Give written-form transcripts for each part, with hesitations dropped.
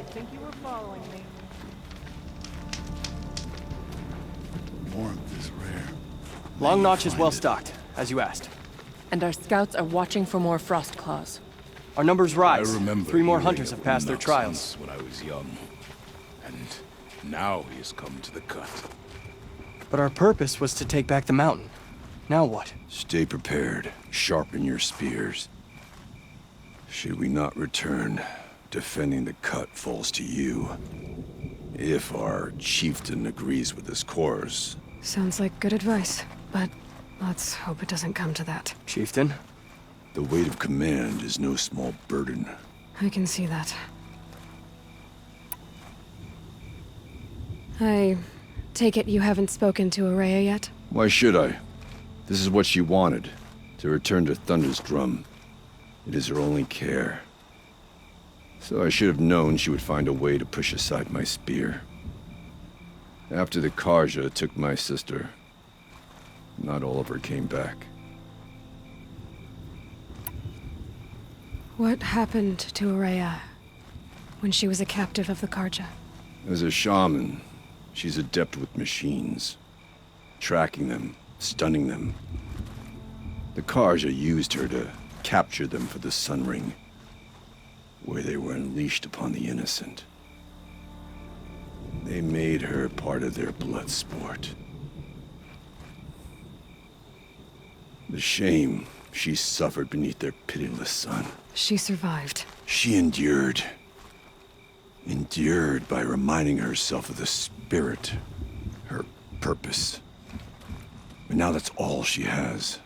I think you were following me. Warmth is rare. Long Notch is well stocked, as you asked. And our scouts are watching for more frost claws. Our numbers rise. I remember 3 more hearing hunters of have passed their Knox trials. once when I was young. And now he has come to the cut. But our purpose was to take back the mountain. Now what? Stay prepared. Sharpen your spears. Should we not return, defending the cut falls to you. If our chieftain agrees with this course. Sounds like good advice, but let's hope it doesn't come to that. Chieftain? The weight of command is no small burden. I can see that. I take it you haven't spoken to Araya yet? Why should I? This is what she wanted, to return to Thunder's Drum. It is her only care. So I should have known she would find a way to push aside my spear. After the Karja took my sister, not all of her came back. What happened to Araya when she was a captive of the Karja? As a shaman, she's adept with machines. Tracking them, stunning them. The Karja used her to capture them for the Sun Ring, where they were unleashed upon the innocent. They made her part of their blood sport. The shame she suffered beneath their pitiless sun. She survived. She endured. Endured by reminding herself of the spirit, her purpose. And now that's all she has.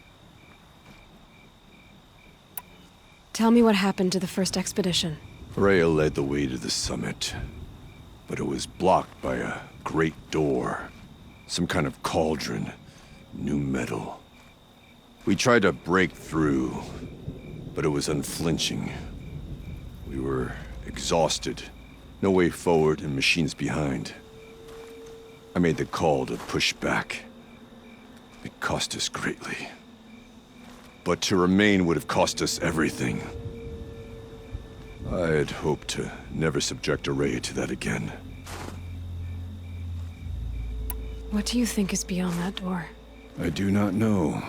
Tell me what happened to the first expedition. Freya led the way to the summit, but it was blocked by a great door. Some kind of cauldron, new metal. We tried to break through, but it was unflinching. We were exhausted, no way forward and machines behind. I made the call to push back. It cost us greatly. But to remain would have cost us everything. I had hoped to never subject Araya to that again. What do you think is beyond that door? I do not know.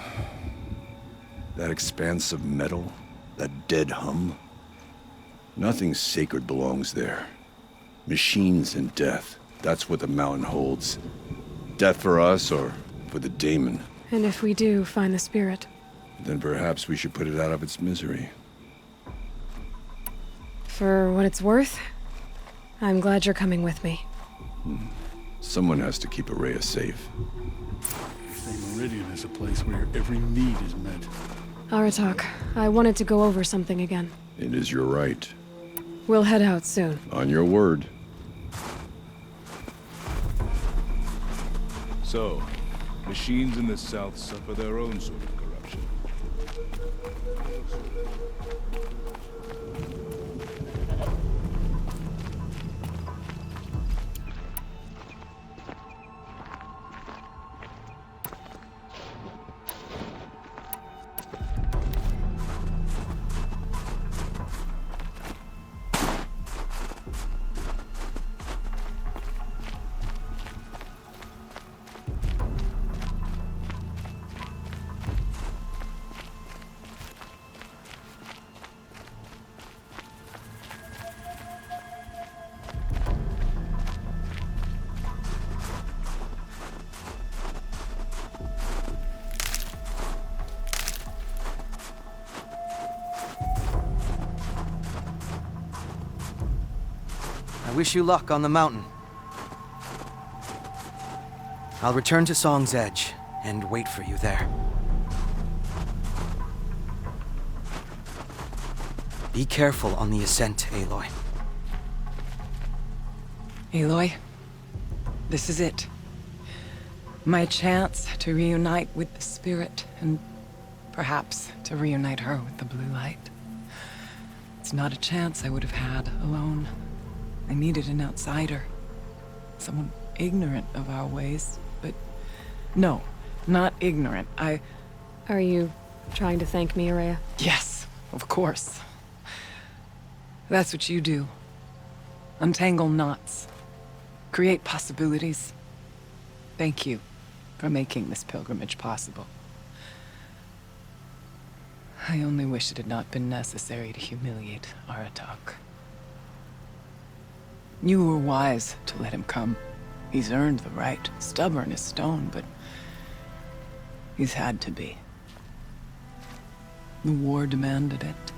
That expanse of metal, that dead hum. Nothing sacred belongs there. Machines and death, that's what the mountain holds. Death for us or for the daemon. And if we do find the spirit? Then perhaps we should put it out of its misery. For what it's worth, I'm glad you're coming with me. Someone has to keep Araya safe. The Meridian is a place where every need is met. Aratak, I wanted to go over something again. It is your right. We'll head out soon. On your word. So, machines in the south suffer their own sort of corruption. I wish you luck on the mountain. I'll return to Song's Edge and wait for you there. Be careful on the ascent, Aloy. Aloy, this is it. My chance to reunite with the spirit, and perhaps to reunite her with the blue light. It's not a chance I would have had alone. I needed an outsider. Someone ignorant of our ways, but no, not ignorant. Are you trying to thank me, Araya? Yes, of course. That's what you do. untangle knots, create possibilities. Thank you for making this pilgrimage possible. I only wish it had not been necessary to humiliate Aratak. You were wise to let him come. He's earned the right. Stubborn as stone, but he's had to be. The war demanded it.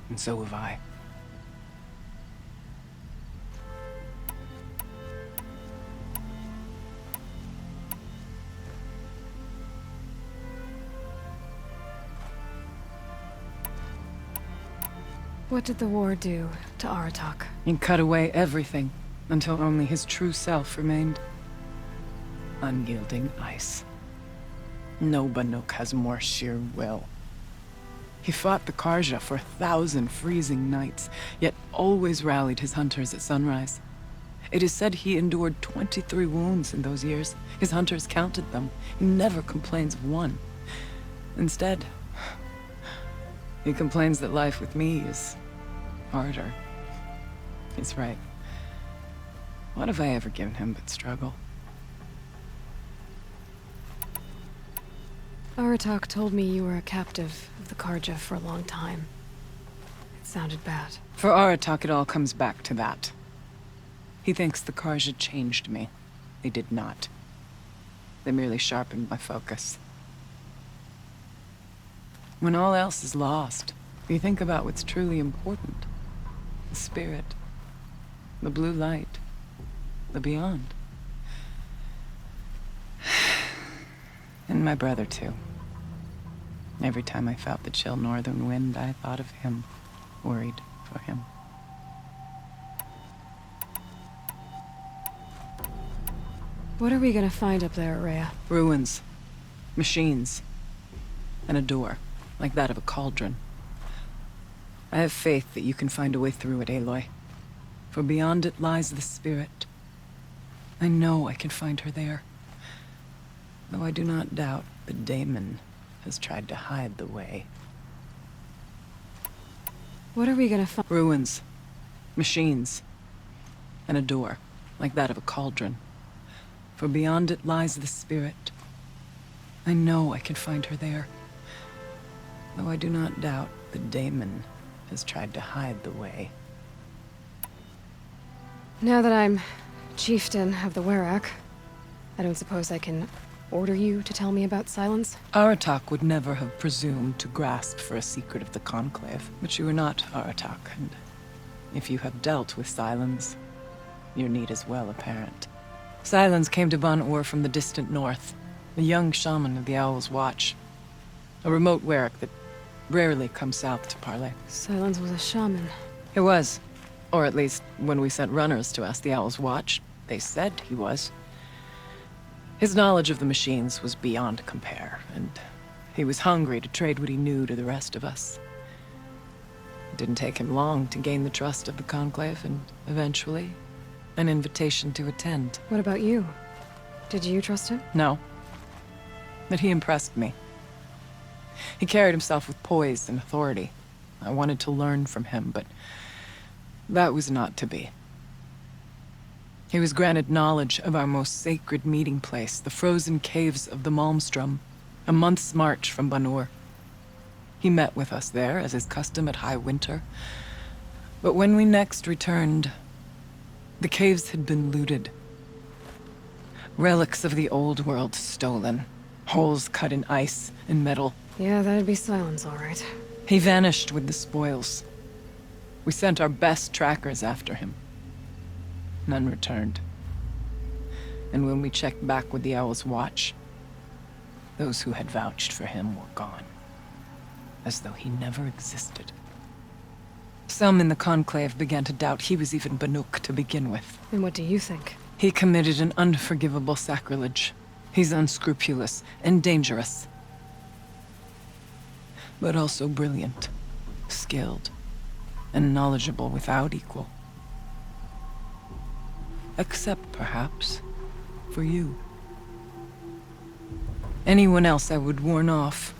And so have I. What did the war do to Aratak? He cut away everything until only his true self remained. Unyielding ice. No Banuk has more sheer will. He fought the Karja for 1,000 freezing nights, yet always rallied his hunters at sunrise. It is said he endured 23 wounds in those years. His hunters counted them. He never complains of one. Instead, he complains that life with me is harder. He's right. What have I ever given him but struggle? Aratak told me you were a captive of the Karja for a long time. It sounded bad. For Aratak, it all comes back to that. He thinks the Karja changed me. They did not. They merely sharpened my focus. When all else is lost, you think about what's truly important. The spirit, the blue light, the beyond. And my brother, too. Every time I felt the chill northern wind, I thought of him, worried for him. What are we gonna find up there, Rhea? Ruins, machines, and a door, like that of a cauldron. I have faith that you can find a way through it, Aloy. For beyond it lies the spirit. I know I can find her there. Though I do not doubt the daemon has tried to hide the way. What are we gonna find? Ruins, machines, and a door, like that of a cauldron. For beyond it lies the spirit. I know I can find her there. Though I do not doubt the daemon has tried to hide the way. Now that I'm chieftain of the Werak, I don't suppose I can order you to tell me about Silence? Aratak would never have presumed to grasp for a secret of the Conclave, but you are not Aratak, and if you have dealt with Silence, your need is well apparent. Silence came to Ban-Ur from the distant north, a young shaman of the Owl's Watch, a remote Werak that rarely comes south to parley. Silence was a shaman. He was, or at least when we sent runners to ask the Owl's Watch, they said he was. His knowledge of the machines was beyond compare, and he was hungry to trade what he knew to the rest of us. It didn't take him long to gain the trust of the Conclave, and eventually, an invitation to attend. What about you? Did you trust him? No. But he impressed me. He carried himself with poise and authority. I wanted to learn from him, but that was not to be. He was granted knowledge of our most sacred meeting place, the frozen caves of the Malmstrom, a month's march from Ban-Ur. He met with us there, as is custom at high winter. But when we next returned, the caves had been looted. Relics of the old world stolen. Holes cut in ice and metal. Yeah, that'd be Silence, all right. He vanished with the spoils. We sent our best trackers after him. None returned. And when we checked back with the Owl's Watch, those who had vouched for him were gone. As though he never existed. Some in the Conclave began to doubt he was even Banuk to begin with. And what do you think? He committed an unforgivable sacrilege. He's unscrupulous and dangerous. But also brilliant, skilled, and knowledgeable without equal. Except, perhaps, for you. Anyone else I would warn off,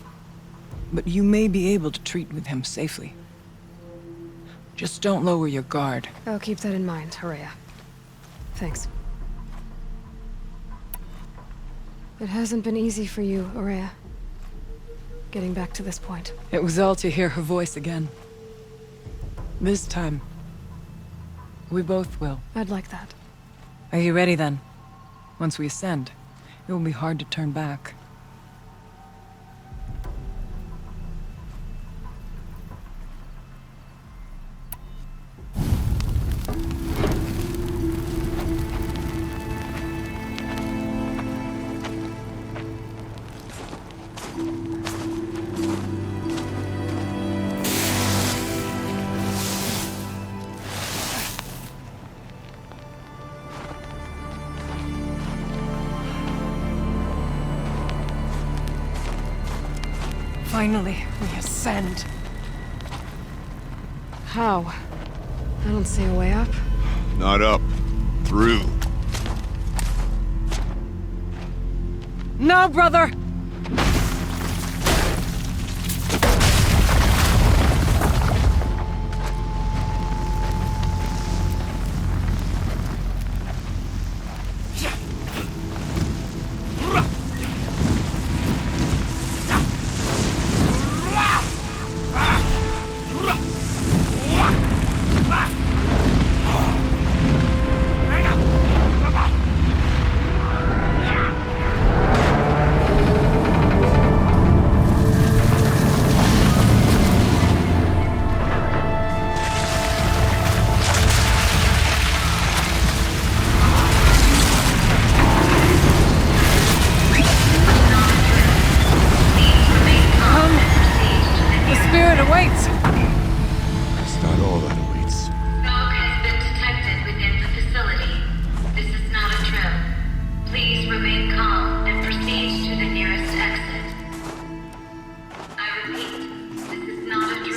but you may be able to treat with him safely. Just don't lower your guard. I'll keep that in mind, Horea. Thanks. It hasn't been easy for you, Horea. Getting back to this point. It was all to hear her voice again. This time, we both will. I'd like that. Are you ready then? Once we ascend, it will be hard to turn back. Finally, we ascend. How? I don't see a way up. Not up. Through. No, brother!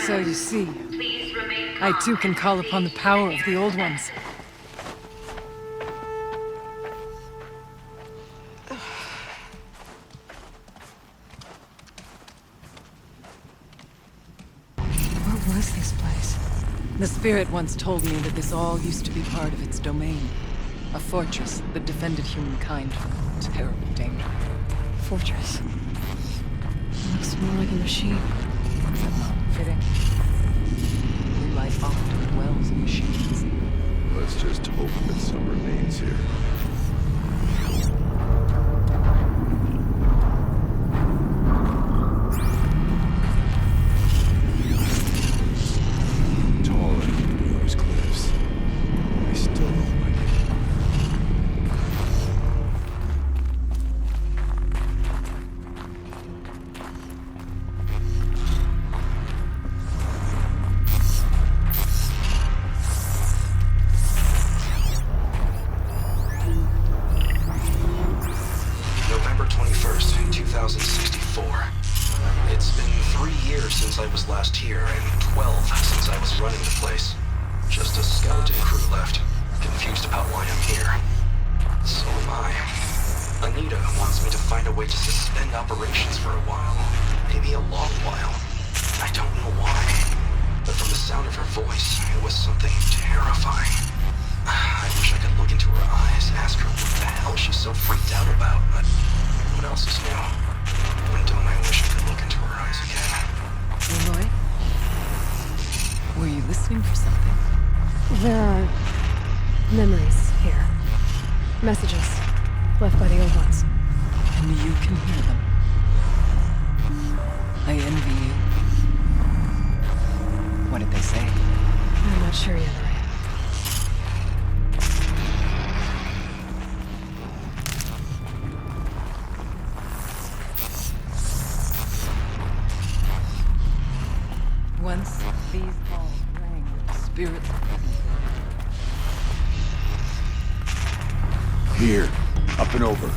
So you see, I too can call upon the power of the Old Ones. What was this place? The Spirit once told me that this all used to be part of its domain. A fortress that defended humankind from terrible danger. Fortress. It looks more like a machine. Fitting. Life often dwells in machines. Let's just hope that some remains here. Taller than those cliffs. I still don't like it. November 21st, 2064. It's been 3 years since I was last here, and 12 since I was running the place. Just a skeleton crew left, confused about why I'm here. So am I. Anita wants me to find a way to suspend operations for a while. Maybe a long while. I don't know why. But from the sound of her voice, it was something terrifying. I wish I could look into her eyes, ask her what the hell she's so freaked out about, but what else is new? When don't I wish I could look into her eyes again? Aloy? Were you listening for something? There are memories here. Messages left by the Old Ones. And you can hear them. I envy you. What did they say? I'm not sure yet, Araya. Once these halls rang with the Spirit. Here, up and over.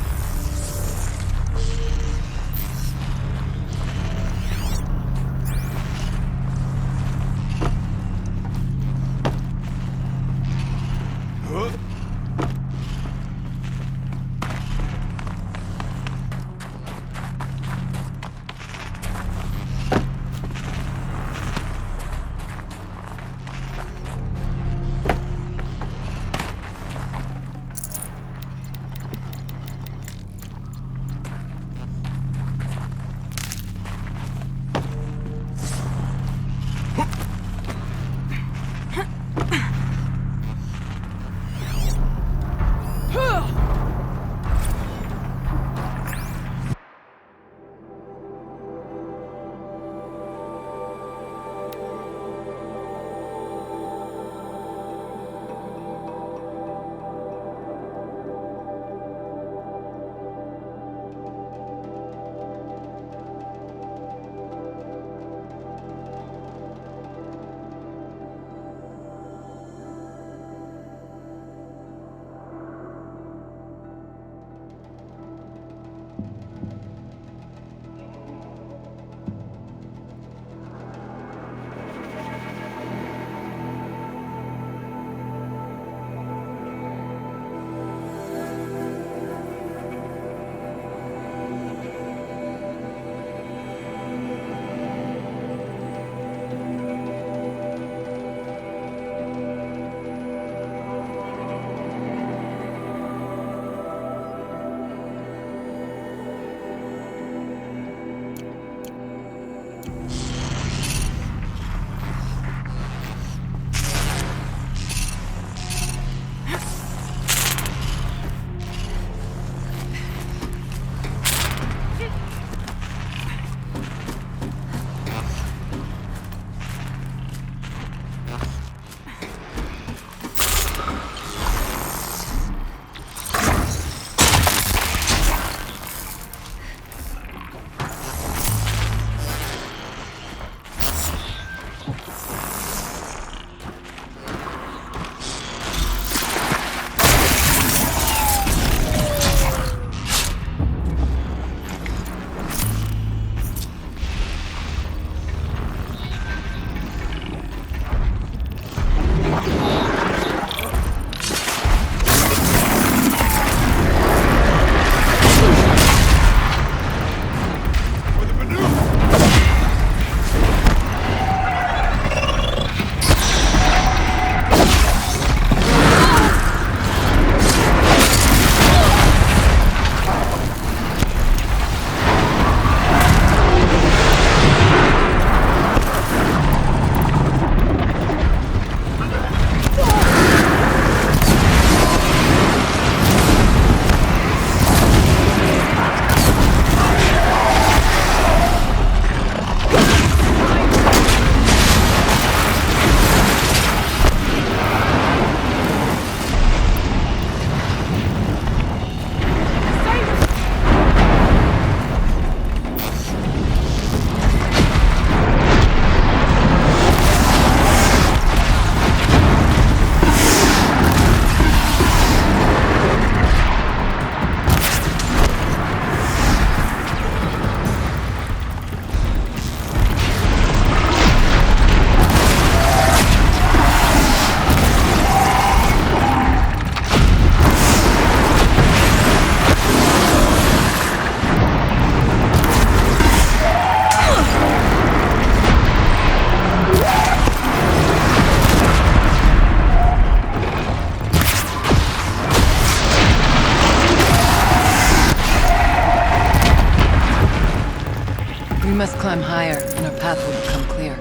We must climb higher, and our path will become clear.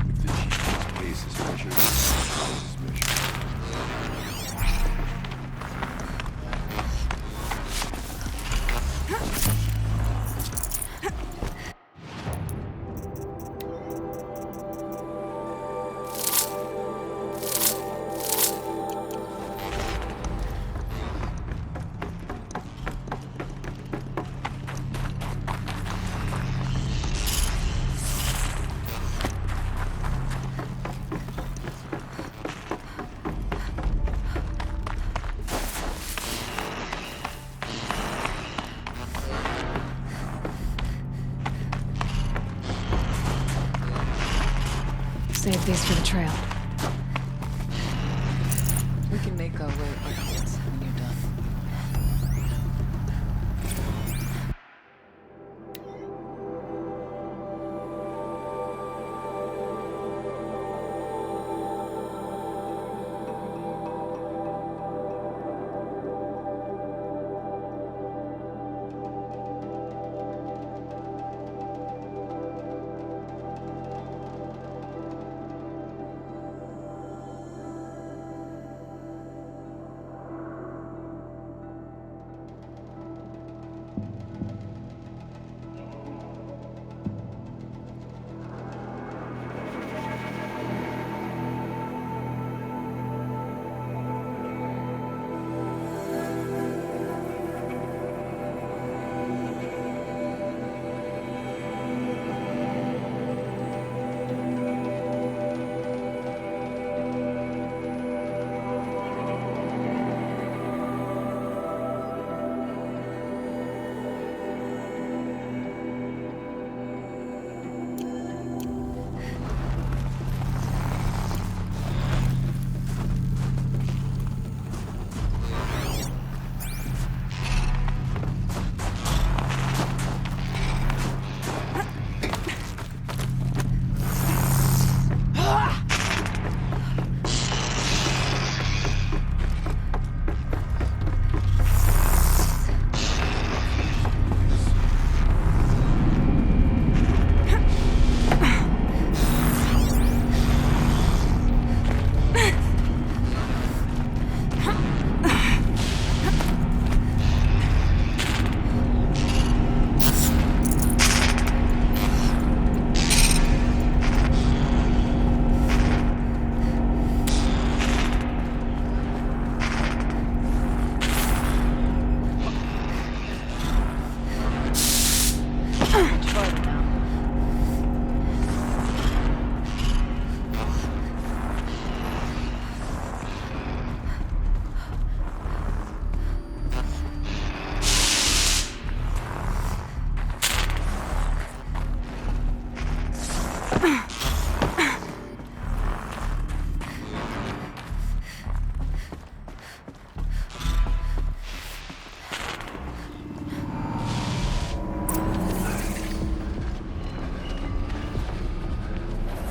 If the chief's pace is measured, ours is measured. Save these for the trail. We can make our way upwards when you're done.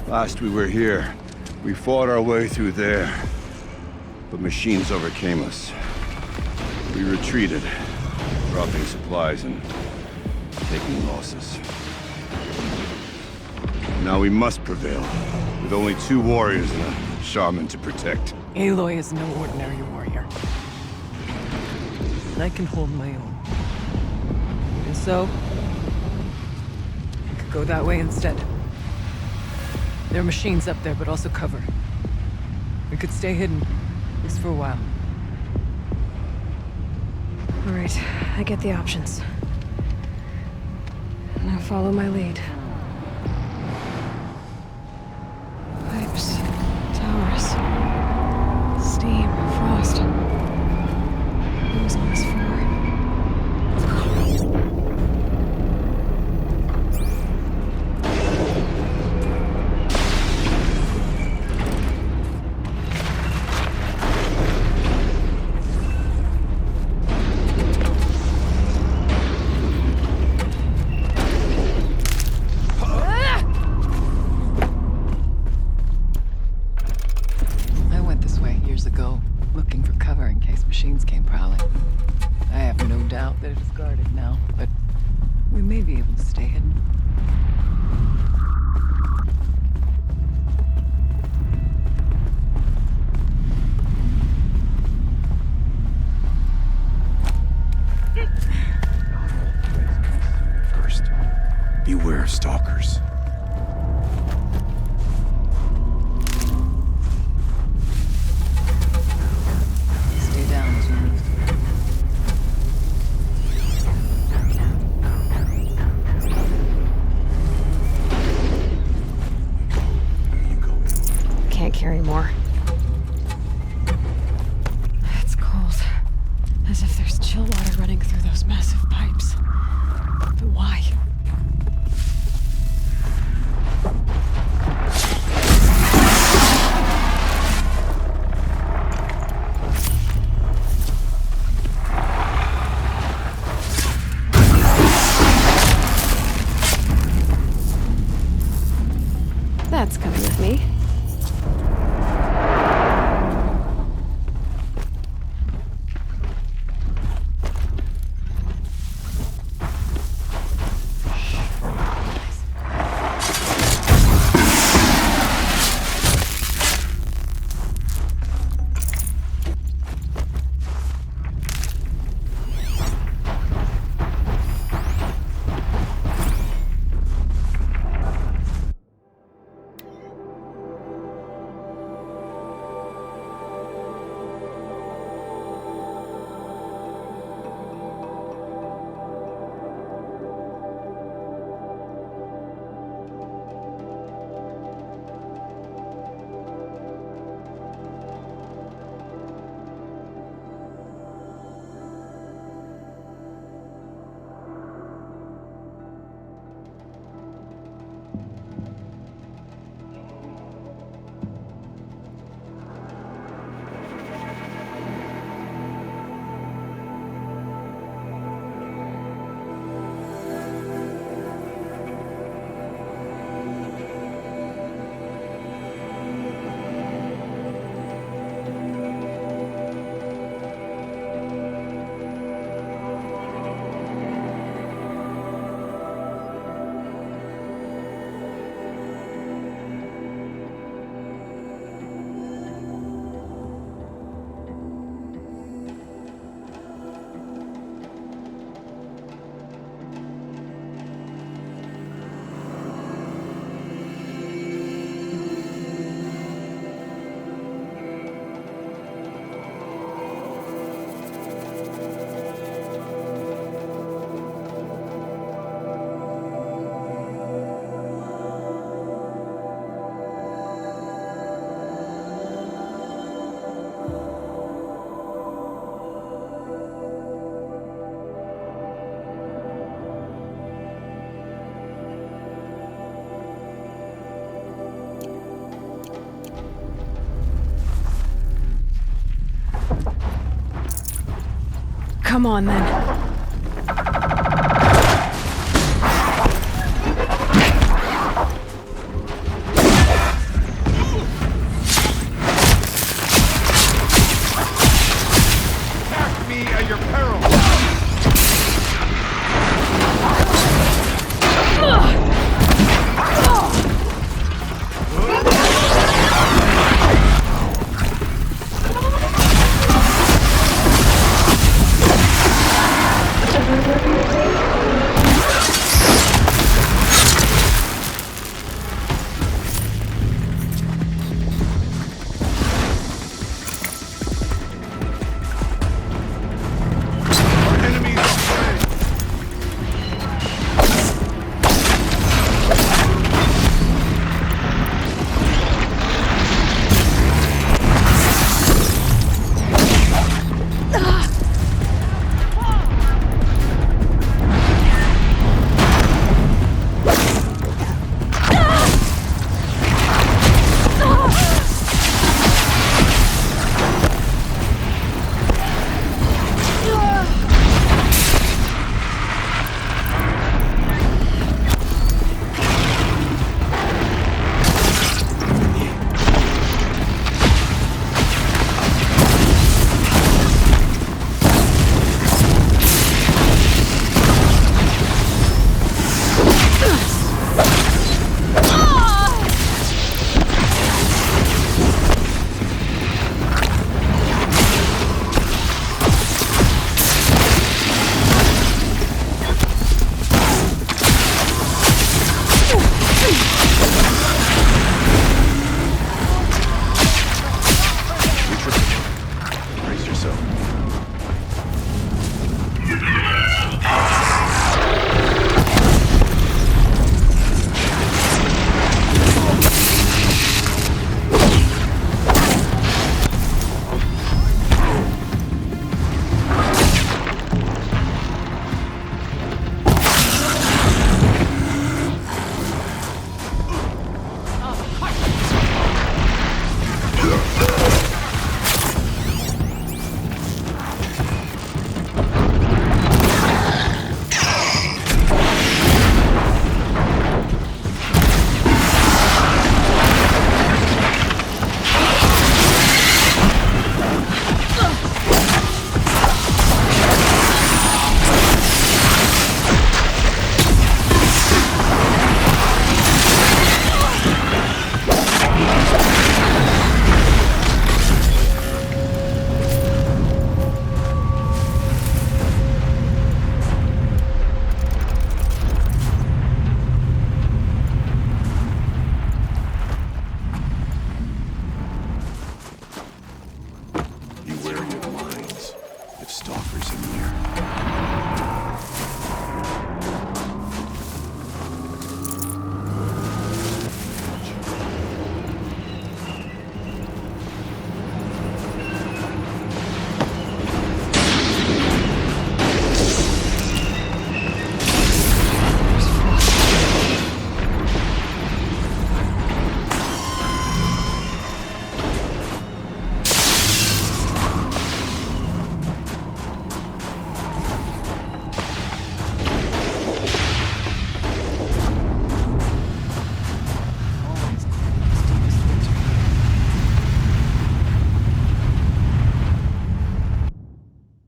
Last we were here, we fought our way through there. But machines overcame us. We retreated, dropping supplies and taking losses. Now we must prevail, with only 2 warriors and a shaman to protect. Aloy is no ordinary warrior. And I can hold my own. And so, I could go that way instead. There are machines up there, but also cover. We could stay hidden, at least for a while. All right, I get the options. Now follow my lead. Pipes, towers, steam, frost. Who's on this floor? Beware stalkers. Stay down, Jim. Can't carry more. It's cold. As if there's chill water running through those massive pipes. But why? That's coming with me. Come on, then.